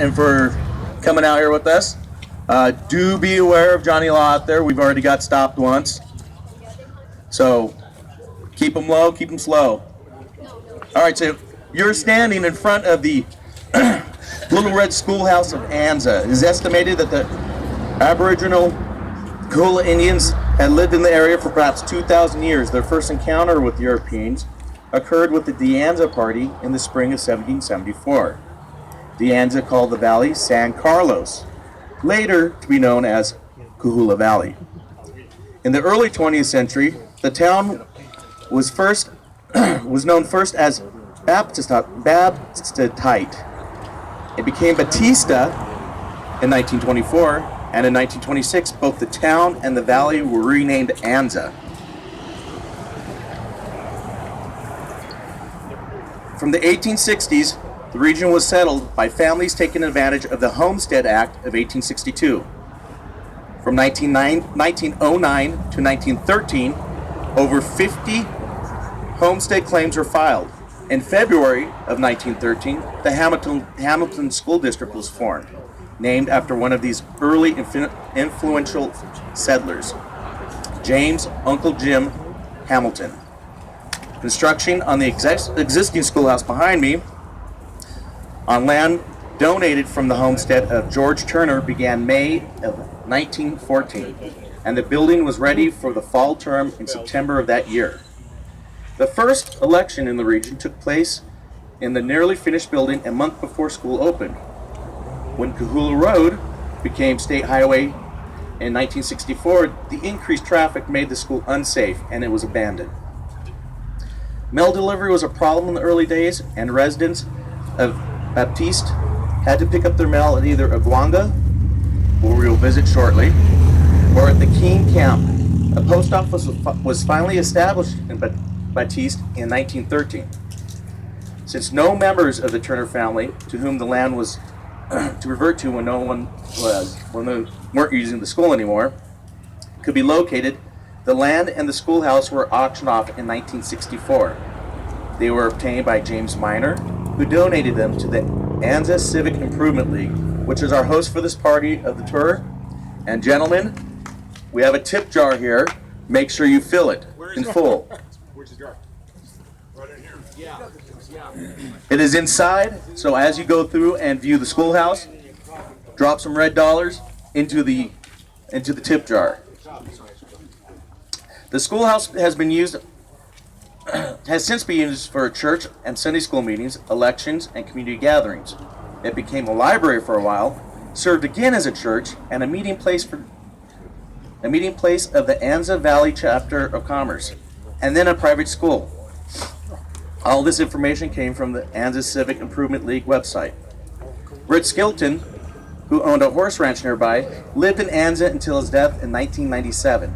and for coming out here with us. Do be aware of Johnny Law out there. We've already got stopped once. So keep them low, keep them slow. All right, so you're standing in front of the Little Red Schoolhouse of Anza. It is estimated that the Aboriginal Cooloola Indians had lived in the area for perhaps 2,000 years. Their first encounter with Europeans occurred with the Anza Party in the spring of 1774. Anza called the valley San Carlos, later to be known as Cooloola Valley. In the early 20th century, the town was known first as Baptistite. It became Batista in 1924, and in 1926, both the town and the valley were renamed Anza. From the 1860s, the region was settled by families taking advantage of the Homestead Act of 1862. From 1909 to 1913, over 50 homestead claims were filed. In February of 1913, the Hamilton School District was formed, named after one of these early influential settlers, James Uncle Jim Hamilton. Construction on the existing schoolhouse behind me, on land donated from the homestead of George Turner, began May of 1914, and the building was ready for the fall term in September of that year. The first election in the region took place in the nearly finished building a month before school opened. When Cooloola Road became state highway in 1964, the increased traffic made the school unsafe and it was abandoned. Mail delivery was a problem in the early days, and residents of Baptiste had to pick up their mail at either Aguanga, where we will visit shortly, or at the Keene Camp. A post office was finally established in Baptiste in 1913. Since no members of the Turner family, to whom the land was to revert to when they weren't using the school anymore, could be located, the land and the schoolhouse were auctioned off in 1964. They were obtained by James Miner, who donated them to the Anza Civic Improvement League, which is our host for this party of the tour. And gentlemen, we have a tip jar here. Make sure you fill it in full. Where's the jar? Right in here. Yeah. It is inside, so as you go through and view the schoolhouse, drop some red dollars into the tip jar. The schoolhouse has since been used for church and Sunday school meetings, elections, and community gatherings. It became a library for a while, served again as a church, and a meeting place of the Anza Valley Chapter of Commerce, and then a private school. All this information came from the Anza Civic Improvement League website. Britt Skilton, who owned a horse ranch nearby, lived in Anza until his death in 1997.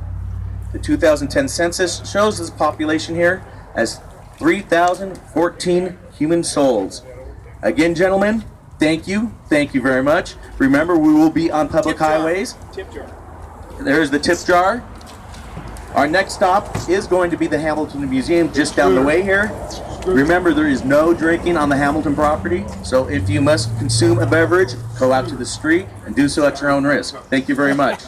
The 2010 census shows this population here as 3,014 human souls. Again, gentlemen, thank you very much. Remember, we will be on public highways. Tip jar. There's the tip jar. Our next stop is going to be the Hamilton Museum just down the way here. Remember, there is no drinking on the Hamilton property, so if you must consume a beverage, go out to the street and do so at your own risk. Thank you very much.